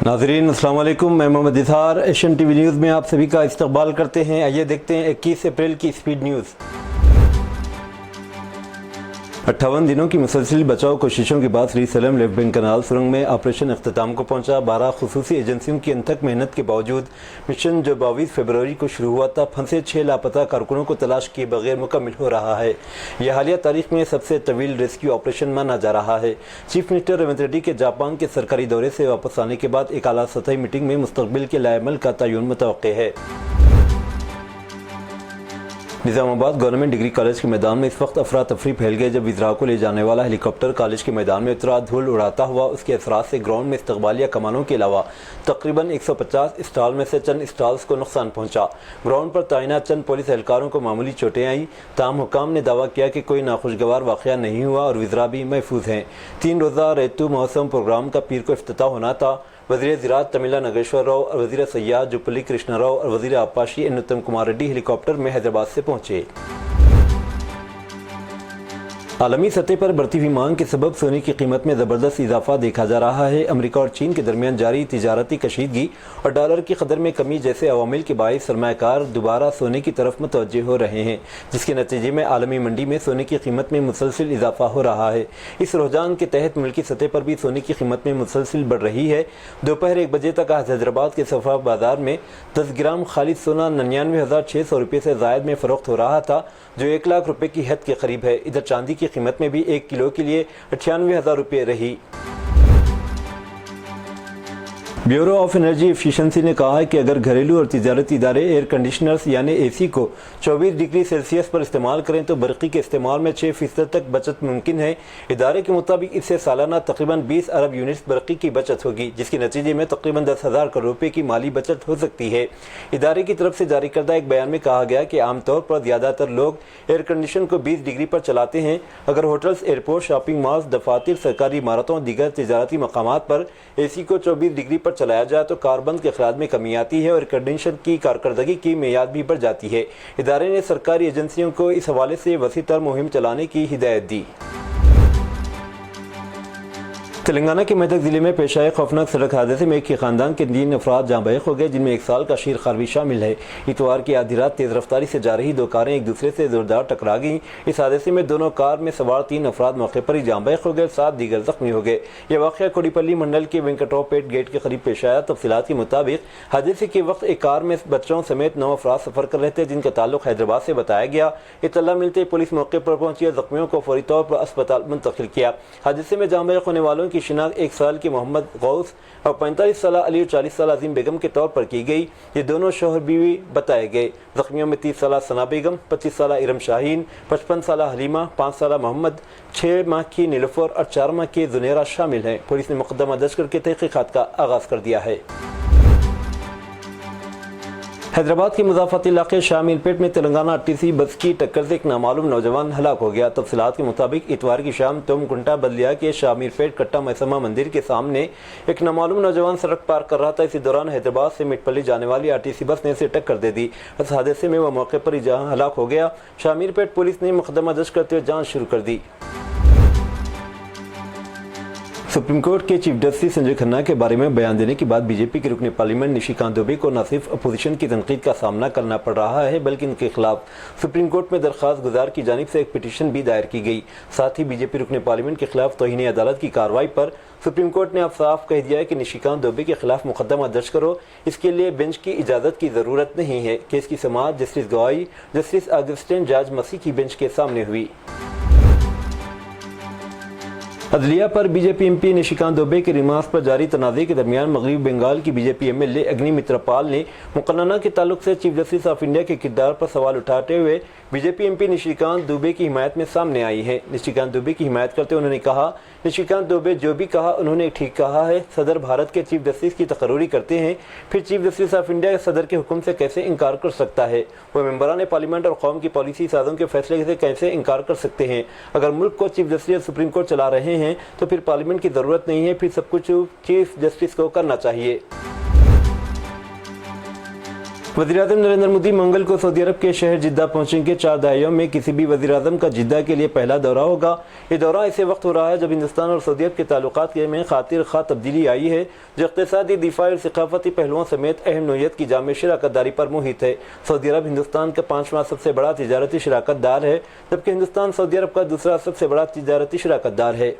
नाज़रीन अस्सलाम वालेकुम, मैं मोहम्मद इज़हार एशियन टीवी न्यूज़ में आप सभी का इस्तकबाल करते हैं। आइए देखते हैं 21 अप्रैल की स्पीड न्यूज़। 58 दिनों की मुसलसल बचाव कोशिशों के बाद श्री सलम लेफ्ट बैंक कनाल सुरंग में ऑपरेशन अख्ताम को पहुंचा। 12 खुसूसी एजेंसियों की अनथक मेहनत के बावजूद मिशन जो 22 फरवरी को शुरू हुआ था, फंसे 6 लापता कारकुनों को तलाश किए बगैर मुकम्मल हो रहा है। यह हालिया तारीख में सबसे तवील रेस्क्यू ऑपरेशन माना जा रहा है। चीफ मिनिस्टर रेवंत रेड्डी के जापान के सरकारी दौरे से वापस आने के बाद एक आला सतही मीटिंग में मुस्तकबिल के लाएमल का तयन मुतवक्के है। निज़ामाबाद गवर्नमेंट डिग्री कॉलेज के मैदान में इस वक्त अफरा तफरी फैल गए जब विज़रा को ले जाने वाला हेलीकॉप्टर कॉलेज के मैदान में उतरा। धूल उड़ाता हुआ उसके असरात से ग्राउंड में इस्तकबालिया कमानों के अलावा तकरीबन 150 स्टॉल में से चंद स्टॉल्स को नुकसान पहुंचा। ग्राउंड पर तैनात चंद पुलिस एहलकारों को मामूली चोटें आई। ताहम हुकाम ने दावा किया कि कोई नाखुशगवार वाक़या नहीं हुआ और विज़रा भी महफूज हैं। 3 रोज़ा रेतु मौसम प्रोग्राम का पीर को इफ्तिताह होना था। वज़ीर ज़राअत तमिला नागेश्वर राव और वज़ीर सयाहत जुप्पल्ली कृष्णा राव और वज़ीर आबपाशी एन उत्तम कुमार रेड्डी हेलीकॉप्टर में हैदराबाद से पहुंचे। आलमी सतह पर बढ़ती हुई मांग के सबब सोने की कीमत में ज़बरदस्त इजाफा देखा जा रहा है। अमेरिका और चीन के दरमियान जारी तिजारती कशीदगी और डॉलर की कदर में कमी जैसे अवामिल के बायस सरमायाकार दोबारा सोने की तरफ मुतवज्जे हो रहे हैं, जिसके नतीजे में आलमी मंडी में सोने की कीमत में मुसलसिल इजाफा हो रहा है। इस रुझान के तहत मुल्की सतह पर भी सोने की कीमत में मुसलसिल बढ़ रही है। दोपहर 1 बजे तक आज हैदराबाद के सफा बाजार में 10 ग्राम खालिद सोना 99,600 रुपये से ज़ायद में फ़रोख्त हो रहा था, जो 1 लाख रुपये की हद के करीब है। इधर चांदी की कीमत में भी 1 किलो के लिए 98,000 रुपये रही। ब्यूरो ऑफ एनर्जी एफिशिएंसी ने कहा है कि अगर घरेलू और तिजारती इदारे एयर कंडीशनर्स यानी एसी को 24 डिग्री सेल्सियस पर इस्तेमाल करें तो बरक़ी के इस्तेमाल में 6% तक बचत मुमकिन है। इदारे के मुताबिक इससे सालाना तकरीबन 20 अरब यूनिट्स बरक़ी की बचत होगी, जिसके नतीजे में तकरीबन 10,000 करोड़ रुपये की माली बचत हो सकती है। इदारे की तरफ से जारी करदा एक बयान में कहा गया कि आमतौर पर ज़्यादातर लोग एयर कंडीशन को 20 डिग्री पर चलाते हैं। अगर होटल्स, एयरपोर्ट, शॉपिंग मॉल्स, दफातर, सरकारी इमारतों और दीगर तिजारती मकामात पर एसी को 24 डिग्री पर चलाया जाए तो कार्बन के अखराज में कमी आती है और कंडीशन की कारकर्दगी की मेयाद भी बढ़ जाती है। इदारे ने सरकारी एजेंसियों को इस हवाले से वसी तर मुहिम चलाने की हिदायत दी। तेलंगाना के मेदक जिले में पेश आए खौफनाक सड़क हादसे में एक ही खानदान के 3 अफराद जाँ बहक हो गए, जिनमें 1 साल का शीर खारवी शामिल है। इतवार की आधी रात तेज़ रफ्तारी से जा रही 2 कारें एक दूसरे से जोरदार टकरा गईं। इस हादसे में दोनों कार में सवार 3 अफराद मौके पर ही जाँ बहक हो गए, 7 दीगर जख्मी हो गए। यह वाक़या कोडीपल्ली मंडल के वेंकटरावपेट गेट के करीब पेश आया। तफसीलात के मुताबिक हादसे के वक्त एक कार में बच्चों समेत 9 अफराद सफ़र कर रहे थे, जिनका ताल्लुक हैदराबाद से बताया गया। इत्तला मिलते पुलिस मौके पर पहुंची और जख्मियों को फौरी तौर पर अस्पताल मुंतकिल किया। हादसे में जाँ बहक होने वालों की शिनाख्त 1 साल के मोहम्मद गौस और 45 साल अली और 40 साल अजीम बेगम के तौर पर की गई। ये दोनों शोहर बीवी बताए गए। जख्मियों में 30 साल सना बेगम, 25 साल इरम शाहीन, 55 साल हलीमा, 5 साल मोहम्मद, 6 माह की नीलुफर और 4 माह की जुनेरा शामिल हैं। पुलिस ने मुकदमा दर्ज करके तहकीकात का आगाज कर दिया है। हैदराबाद के मुज़ाफ़ती इलाके शामीरपेट में तेलंगाना आरटीसी बस की टक्कर से एक नामालूम नौजवान हलाक हो गया। तफसीलात के मुताबिक इतवार की शाम तुमकुंटा बदलिया के शामीरपेट कट्टा मैसमा मंदिर के सामने एक नामालूम नौजवान सड़क पार कर रहा था। इसी दौरान हैदराबाद से मिटपल्ली जाने वाली आरटीसी बस ने इसे टक्कर दे दी। इस हादसे में वह मौके पर ही हलाक हो गया। शामीरपेट पुलिस ने मुकदमा दर्ज करते हुए जाँच शुरू कर दी। सुप्रीम कोर्ट के चीफ जस्टिस संजय खन्ना के बारे में बयान देने के बाद बीजेपी के रुकने पार्लियामेंट निशिकांत दुबे को न सिर्फ अपोजिशन की तनकीद का सामना करना पड़ रहा है, बल्कि इनके खिलाफ सुप्रीम कोर्ट में दरख्वास्त गुजार की जानिब से एक पिटीशन भी दायर की गई। साथ ही बीजेपी रुकने पार्लियामेंट के खिलाफ तौहीन अदालत की कार्रवाई पर सुप्रीम कोर्ट ने अब साफ कह दिया है कि निशिकांत दुबे के खिलाफ मुकदमा दर्ज करो। इसके लिए बेंच की इजाज़त की ज़रूरत नहीं है। केस की समाअत जस्टिस गवाई जस्टिस अगस्टिन जॉर्ज मसीह की बेंच के सामने हुई। अदलिया पर बीजेपी एमपी निशिकांत दुबे के रिमांड पर जारी तनाज़े के दरमियान मगरबी बंगाल की बीजेपी एमएलए अग्नि मित्रपाल ने मुकन्ना के ताल्लुक से चीफ जस्टिस ऑफ इंडिया के किरदार पर सवाल उठाते हुए बीजेपी एमपी निशिकांत दुबे की हिमायत में सामने आई है। निशिकांत दुबे की हिमायत करते उन्होंने कहा, निशिकांत दुबे जो भी कहा उन्होंने ठीक कहा है। सदर भारत के चीफ जस्टिस की तकर्री करते हैं, फिर चीफ जस्टिस ऑफ इंडिया सदर के हुक्म से कैसे इनकार कर सकता है? वह मेंबरान पार्लियामेंट और कौम की पॉलिसी साजों के फैसले से कैसे इनकार कर सकते हैं? अगर मुल्क को चीफ जस्टिस सुप्रीम कोर्ट चला रहे हैं तो फिर पार्लियामेंट की ज़रूरत नहीं है, फिर सब कुछ चीफ जस्टिस को करना चाहिए। वज़ीर-ए-आज़म नरेंद्र मोदी मंगल को सऊदी अरब के शहर जिद्दा पहुंचेंगे। 4 दहाइयों में किसी भी वज़ीर-ए-आज़म का जिद्दा के लिए पहला दौरा होगा। ये दौरा ऐसे वक्त हो रहा है जब हिंदुस्तान और सऊदी अरब के ताल्लुकात में खातिर खा तब्दीली आई है, जो इक़्तिसादी, दिफ़ाई और सक़ाफ़ती पहलुओं समेत अहम नौइयत की जामे शराकतदारी पर मुहित है। सऊदी अरब हिंदुस्तान का 5वां सबसे बड़ा तिजारती शराकतदार है, जबकि हिंदुस्तान सऊदी अरब का दूसरा सबसे बड़ा तिजारती शराकतदार है।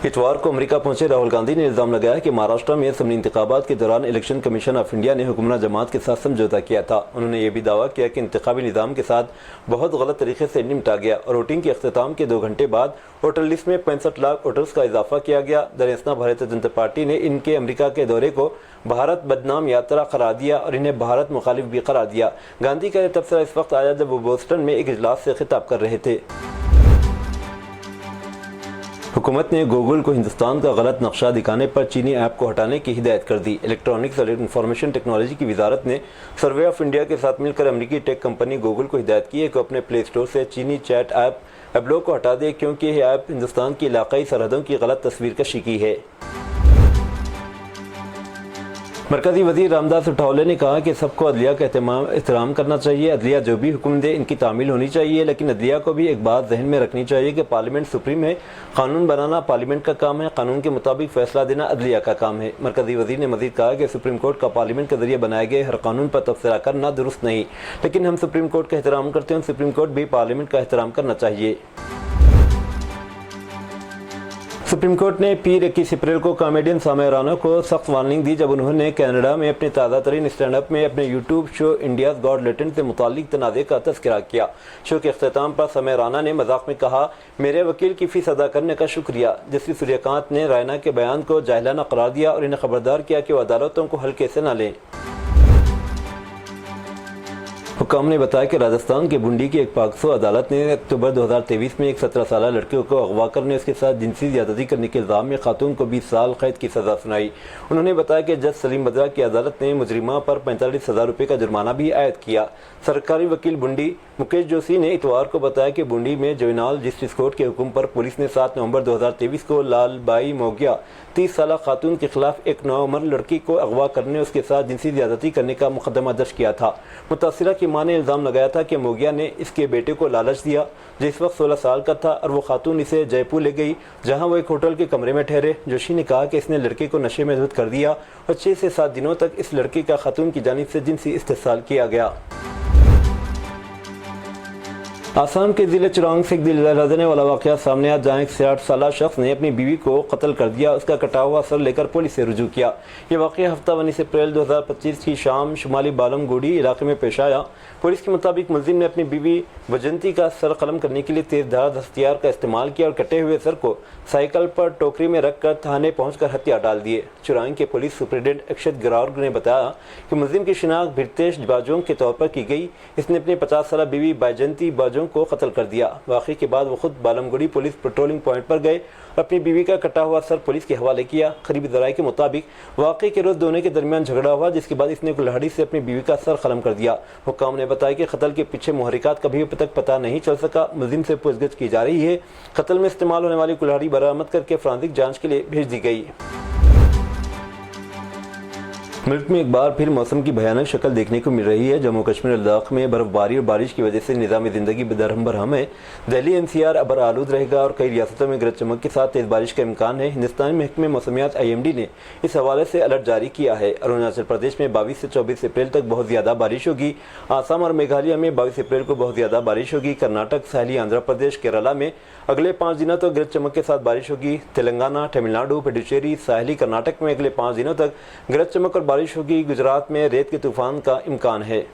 इतवार को अमेरिका पहुंचे राहुल गांधी ने इल्ज़ाम लगाया कि महाराष्ट्र में असम्बली इंतखाबात के दौरान इलेक्शन कमीशन ऑफ इंडिया ने हुक्मरान जमात के साथ समझौता किया था। उन्होंने ये भी दावा किया कि इंतखाबी निज़ाम के साथ बहुत गलत तरीके से निपटा गया और वोटिंग के अख्तिताम के 2 घंटे बाद वोटर लिस्ट में 65 लाख वोटर्स का इजाफा किया गया। दरअसल भारतीय जनता पार्टी ने इनके अमेरिका के दौरे को भारत बदनाम यात्रा करार दिया और इन्हें भारत मुखालिफ भी करार दिया। गांधी का यह तबसरा इस वक्त आया जब वो बोस्टन में एक इजलास से खिताब कर रहे थे। हुकूमत ने गूगल को हिंदुस्तान का गलत नक्शा दिखाने पर चीनी ऐप को हटाने की हिदायत कर दी। इलेक्ट्रॉनिक्स और इंफॉर्मेशन टेक्नोलॉजी की वजारत ने सर्वे ऑफ इंडिया के साथ मिलकर अमेरिकी टेक कंपनी गूगल को हिदायत की है कि अपने प्ले स्टोर से चीनी चैट ऐप एब्लो को हटा दे, क्योंकि यह ऐप हिंदुस्तान की इलाकाई सरहदों की गलत तस्वीर कशी की है। मरकजी वज़ीर रामदास अठावले ने कहा कि सबको अदलिया का एहतराम करना चाहिए। अदलिया जो भी हुक्म दे इनकी तामील होनी चाहिए, लेकिन अदलिया को भी एक बात जहन में रखनी चाहिए कि पार्लियामेंट सुप्रीम है। कानून बनाना पार्लियामेंट का काम है, कानून के मुताबिक फैसला देना अदलिया का काम है। मरकजी वज़ीर ने मज़ीद कहा कि सुप्रीम कोर्ट का पार्लियामेंट के जरिए बनाए गए हर कानून पर तबसरा करना दुरुस्त नहीं, लेकिन हम सुप्रीम कोर्ट का एहतराम करते हैं, सुप्रीम कोर्ट भी पार्लियामेंट का एहतराम करना चाहिए। सुप्रीम कोर्ट ने पीर 21 अप्रैल को कॉमेडियन सामिया राना को सख्त वार्निंग दी जब उन्होंने कनाडा में अपने ताज़ा तरीन स्टैंड अप में अपने YouTube show India's got latent से मुतालिक तनाज़े का तज़किरा किया। शो के अख्तिताम पर सामिया राना ने मजाक में कहा, मेरे वकील की फीस अदा करने का शुक्रिया। जस्टिस सूर्यकांत ने रायना के बयान को जाहिलाना करार दिया और इन्हें खबरदार किया कि वो अदालतों को हल्के से न लें। हुक्म ने बताया कि राजस्थान के बुंडी की एक पाक्सो अदालत ने अक्टूबर 2023 में एक 17 साल लड़के को अगवा करने उसके साथ जिनसी ज्यादती करने के इल्जाम में खातून को 20 साल कैद की सजा सुनाई। उन्होंने बताया कि जज सलीम बद्रा की अदालत ने मुजरिमा पर 45,000 रुपये का जुर्माना भी आयद किया। सरकारी वकील बुंडी मुकेश जोशी ने इतवार को बताया कि बुंडी में जुवेनाइल जस्टिस कोर्ट के हुक्म पर पुलिस ने 7 नवंबर 2023 को लालबाई मोगिया 30 साल खातून के खिलाफ एक नौउम्र लड़की को अगवा करने उसके साथ जिनसी ज्यादती करने का मुकदमा दर्ज किया था। मुतासिरा की मां ने इल्जाम लगाया था कि मोगिया ने इसके बेटे को लालच दिया जो इस वक्त 16 साल का था और वो खातून इसे जयपुर ले गई जहां वो एक होटल के कमरे में ठहरे। जोशी ने कहा कि इसने लड़के को नशे में धुत कर दिया और 6 से 7 दिनों तक इस लड़की का खातून की जानिब से जिनसी इस्तेसाल किया गया। आसाम के जिले चिरांग से एक दिल दहला देने वाला वाक़या सामने आया जहाँ एक 60 साल शख्स ने अपनी बीवी को कत्ल कर दिया। उसका कटा हुआ सर लेकर पुलिस से रुजू किया। ये वाक़या हफ्ता 19 अप्रैल 2025 की शाम शुमाली बालमगुड़ी इलाके में पेश आया। पुलिस के मुताबिक मुलजिम ने अपनी बीवी वजंती का सर कलम करने के लिए तेज धार हथियार का इस्तेमाल किया और कटे हुए सर को साइकिल पर टोकरी में रखकर थाने पहुंचकर हत्या डाल दिए। चिरांग के पुलिस सुपरिटेंडेंट अक्षत गिरार्ग ने बताया कि मुलजिम की शिनाख्त भिरतेश बाजोंग के तौर पर की गई। इसने अपनी 50 साल बीवी बैजंती बाजोंग को कत्ल कर दिया। वाक़े के बाद वो खुद बालमगुड़ी पुलिस पेट्रोलिंग पॉइंट पर गए और अपनी बीवी का कटा हुआ सर पुलिस के हवाले किया। करीबी ज़राए के मुताबिक वाक़े के रोज़ दोनों के दरमियान झगड़ा हुआ, जिसके बाद इसने कुल्हाड़ी से अपनी बीवी का सर कलम कर दिया। हुक्काम ने बताया कि कत्ल के पीछे मुहरिकात का भी अब तक पता नहीं चल सका। मुलजिम से पूछगिछ की जा रही है। कत्ल में इस्तेमाल होने वाली कुल्हाड़ी बरामद करके फॉरेंसिक जांच के लिए भेज दी गई। मुल्क में एक बार फिर मौसम की भयानक शक्ल देखने को मिल रही है। जम्मू कश्मीर और लद्दाख में बर्फबारी और बारिश की वजह से निज़ाम ज़िंदगी दरहम बरहम है। दिल्ली एनसीआर अबर आलूद रहेगा और कई रियासतों में गरज चमक के साथ तेज़ बारिश का इम्कान है। हिंदुस्तानी महकमे मौसमियात IMD ने इस हवाले से अलर्ट जारी किया है। अरुणाचल प्रदेश में 22 से 24 अप्रैल तक बहुत ज़्यादा बारिश होगी। आसाम और मेघालय में 22 अप्रैल को बहुत ज़्यादा बारिश होगी। कर्नाटक, साहली आंध्र प्रदेश, केरला में अगले 5 दिनों तक गरज चमक के साथ बारिश होगी। तेलंगाना, तमिलनाडु, पुडुचेरी, साहली कर्नाटक में अगले 5 दिनों तक गरज चमक और बारिश होगी। गुजरात में रेत के तूफान का इम्कान है।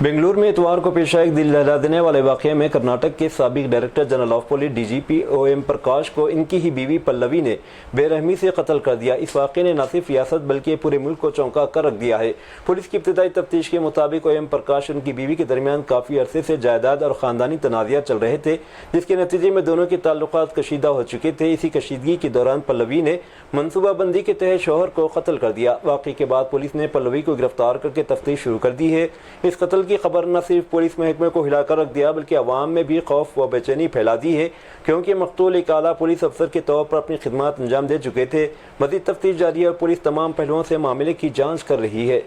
बेंगलुरु में इतवार को पेश आए एक दिल दहला देने वाले वाक़ये में कर्नाटक के साबिक director general of police DGP OM प्रकाश को इनकी ही बीवी पल्लवी ने बेरहमी से कत्ल कर दिया। इस वाक़ये ने न सिर्फ रियासत बल्कि पूरे मुल्क को चौंका कर रख दिया है। पुलिस की इब्तदाई तफ्तीश के मुताबिक OM प्रकाश और उनकी बीवी के दरमियान काफ़ी अरसे से जायदाद और ख़ानदानी तनाज़ा चल रहे थे, जिसके नतीजे में दोनों के ताल्लुकात कशीदा हो चुके थे। इसी कशीदगी के दौरान पल्लवी ने मनसूबाबंदी के तहत शौहर को कत्ल कर दिया। वाक़ये के बाद पुलिस ने पल्लवी को गिरफ्तार करके तफ्तीश शुरू कर दी है। इस कत्ल کی خبر نہ صرف پولیس محکمے کو ہلا کر رکھ دیا بلکہ عوام میں بھی خوف و بے چینی پھیلا دی ہے، کیونکہ مقتول ایک اعلیٰ پولیس افسر کے طور پر اپنی خدمات انجام دے چکے تھے۔ مزید تفتیش جاری ہے اور پولیس تمام پہلوؤں سے معاملے کی جانچ کر رہی ہے۔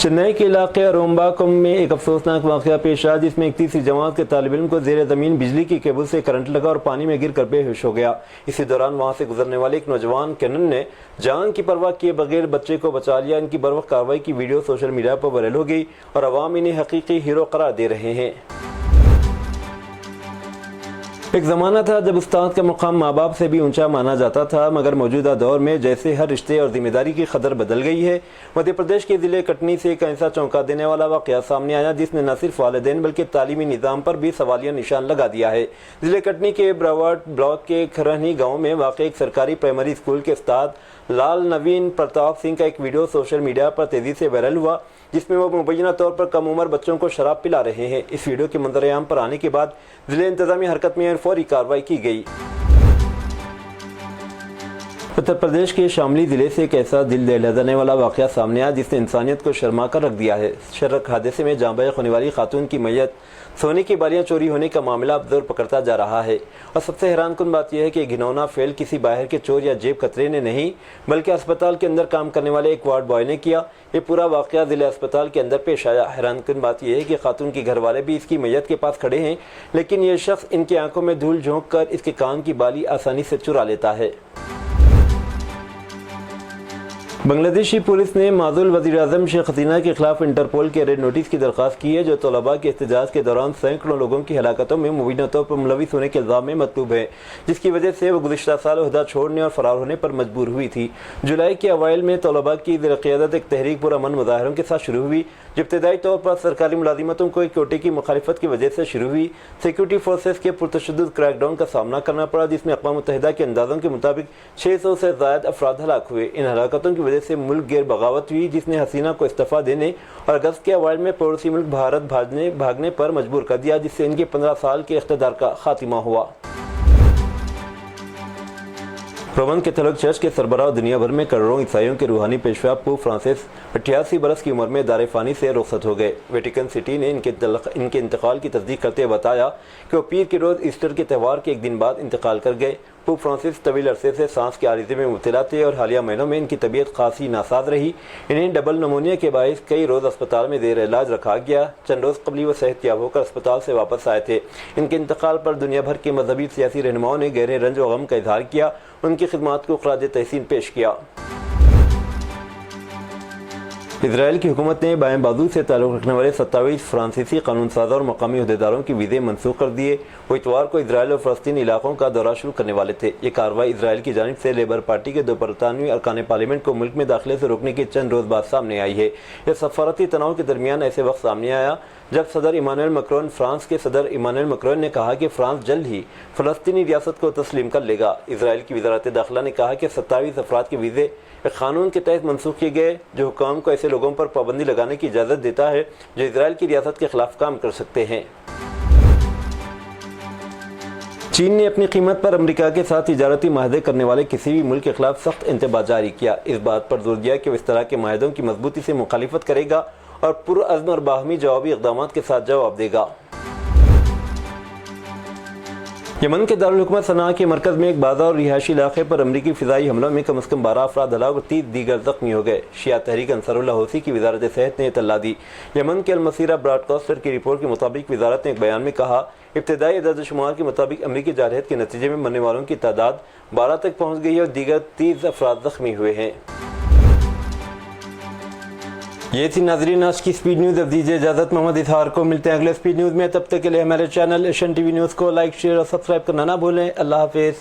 چنئی کے علاقے ارومباکم میں ایک افسوسناک واقعہ پیش آیا جس میں 31ویں جماعت کے طالب علم کو زیر زمین بجلی کی کیبل سے کرنٹ لگا اور پانی میں گر کر بے ہوش ہو گیا۔ اسی دوران وہاں سے گزرنے والے ایک نوجوان کینن نے جان کی پرواہ کیے بغیر بچے کو بچا لیا۔ ان کی بروقت کارروائی کی ویڈیو سوشل میڈیا پر وائرل ہو گئی اور عوام انہیں حقیقی ہیرو قرار دے رہے ہیں۔ ایک زمانہ تھا جب استاد کا مقام ماں باپ سے بھی اونچا مانا جاتا تھا، مگر موجودہ دور میں جیسے ہر رشتے اور ذمہ داری کی قدر بدل گئی ہے۔ مدھیہ پردیش کے ضلع کٹنی سے ایک ایسا چونکا دینے والا واقعہ سامنے آیا جس نے نہ صرف والدین بلکہ تعلیمی نظام پر بھی سوالیہ نشان لگا دیا ہے۔ ضلع کٹنی کے براوٹ بلاک کے کھرہنی گاؤں میں واقع ایک سرکاری پرائمری اسکول کے استاد لال نوین پرتاپ سنگھ کا ایک ویڈیو سوشل میڈیا پر تیزی سے وائرل ہوا جس میں وہ مبینہ طور پر کم عمر بچوں کو شراب پلا رہے ہیں۔ اس ویڈیو کے منظر عام پر آنے کے بعد ضلع انتظامیہ حرکت میں اور فوری کارروائی کی گئی۔ اتر پردیش کے شاملی ضلع سے ایک ایسا دل دہلا دینے والا واقعہ سامنے آیا جس نے انسانیت کو شرما کر رکھ دیا ہے۔ سڑک حادثے میں جاں بحق ہونے والی خاتون کی میت سونے کی بالیاں چوری ہونے کا معاملہ اب زور پکڑتا جا رہا ہے، اور سب سے حیران کن بات یہ ہے کہ گھنونا فعل کسی باہر کے چور یا جیب کترے نے نہیں بلکہ اسپتال کے اندر کام کرنے والے ایک وارڈ بوائے نے کیا۔ یہ پورا واقعہ ضلع اسپتال کے اندر پیش آیا۔ حیران کن بات یہ ہے کہ خاتون کے گھر والے بھی اس کی میت کے پاس کھڑے ہیں، لیکن یہ شخص ان کی آنکھوں میں دھول جھونک کر اس کے کان کی بالی آسانی سے چرا لیتا ہے۔ بنگلہ دیشی پولیس نے معزول وزیر اعظم شیخ حسینہ کے خلاف انٹرپول کے ریڈ نوٹس کی درخواست کی ہے، جو طلباء کے احتجاج کے دوران سینکڑوں لوگوں کی ہلاکتوں میں مبینہ طور پر ملوث ہونے کے الزام میں مطلوب ہے، جس کی وجہ سے وہ گزشتہ سال عہدہ چھوڑنے اور فرار ہونے پر مجبور ہوئی تھی۔ جولائی کے اوائل میں طلباء کی زیر قیادت ایک تحریک پرامن مظاہروں کے ساتھ شروع ہوئی، جو ابتدائی طور پر سرکاری ملازمتوں کو ایک کوٹے کی مخالفت کی وجہ سے شروع ہوئی۔ سیکورٹی فورسز کے پرتشدد کریک ڈاؤن کا سامنا کرنا پڑا، جس میں اقوام متحدہ کے اندازوں کے مطابق 600 سے زائد افراد ہلاک ہوئے۔ ان ہلاکتوں کی وجہ سے ملک گیر بغاوت ہوئی، جس نے حسینہ کو استعفیٰ دینے اور اگست کے اوائل میں پڑوسی ملک بھارت بھاگنے پر مجبور کر دیا، جس سے ان کے 15 سال کے اقتدار کا خاتمہ ہوا۔ رومن کیتھولک چرچ کے سربراہ دنیا بھر میں کروڑوں عیسائیوں کے روحانی پیشوا پوپ فرانسس 88 برس کی عمر میں دار فانی سے رخصت ہو گئے۔ ویٹیکن سٹی نے ان کے انتقال کی تصدیق کرتے ہوئے بتایا کہ وہ پیر کے روز ایسٹر کے تہوار کے ایک دن بعد انتقال کر گئے۔ پوپ فرانسس طویل عرصے سے سانس کے عارضے میں مبتلا تھے اور حالیہ مہینوں میں ان کی طبیعت خاصی ناساز رہی۔ انہیں ڈبل نمونیا کے باعث کئی روز اسپتال میں زیر علاج رکھا گیا۔ چند روز قبل وہ صحت یاب ہو کر اسپتال سے واپس آئے تھے۔ ان کے انتقال پر دنیا بھر کے مذہبی سیاسی رہنماؤں نے گہرے رنج و غم کا اظہار کیا، ان کی خدمات کو خراج تحسین پیش کیا۔ اسرائیل کی حکومت نے بائیں بازو سے تعلق رکھنے والے 27 فرانسیسی قانون سازوں اور مقامی عہدیداروں کی ویزے منسوخ کر دیے۔ وہ اتوار کو اسرائیل اور فلسطین علاقوں کا دورہ شروع کرنے والے تھے۔ یہ کارروائی اسرائیل کی جانب سے لیبر پارٹی کے 2 برطانوی ارکان پارلیمنٹ کو ملک میں داخلے سے روکنے کے چند روز بعد سامنے آئی ہے۔ یہ سفارتی تناؤ کے درمیان ایسے وقت سامنے آیا جب فرانس کے صدر ایمانوئل مکرون نے کہا کہ فرانس جلد ہی فلسطینی ریاست کو تسلیم کر لے گا۔ اسرائیل کی وزارت داخلہ نے کہا کہ 27 افراد کے ویزے ایک قانون کے تحت منسوخ کیے گئے جو حکام کو ایسے لوگوں پر پابندی لگانے کی اجازت دیتا ہے جو اسرائیل کی ریاست کے خلاف کام کر سکتے ہیں۔ چین نے اپنی قیمت پر امریکہ کے ساتھ تجارتی معاہدے کرنے والے کسی بھی ملک کے خلاف سخت انتباہ جاری کیا۔ اس بات پر زور دیا کہ وہ اس طرح کے معاہدوں کی مضبوطی سے مخالفت کرے گا اور پرعزم اور باہمی جوابی اقدامات کے ساتھ جواب دے گا۔ یمن کے دارالحکومت صنعاء کے مرکز میں ایک بازار اور رہائشی علاقے پر امریکی فضائی حملوں میں کم از کم 12 افراد ہلاک اور 30 دیگر زخمی ہو گئے۔ شیعہ تحریک انصار اللہ حوثی کی وزارت صحت نے اطلاع دی۔ یمن کے المسیرہ براڈ کاسٹر کی رپورٹ کے مطابق وزارت نے ایک بیان میں کہا، ابتدائی اعداد و شمار کے مطابق امریکی جارحیت کے نتیجے میں مرنے والوں کی تعداد 12 تک پہنچ گئی ہے اور دیگر 30 افراد زخمی ہوئے ہیں۔ یہ تھی ناظرین آج کی سپیڈ نیوز۔ اب دیجیے اجازت، محمد اظہار کو ملتے ہیں اگلے سپیڈ نیوز میں۔ تب تک کے لیے ہمارے channel Asian T V news کو لائک، شیئر اور سبسکرائب کرنا نہ بھولیں۔ اللہ حافظ۔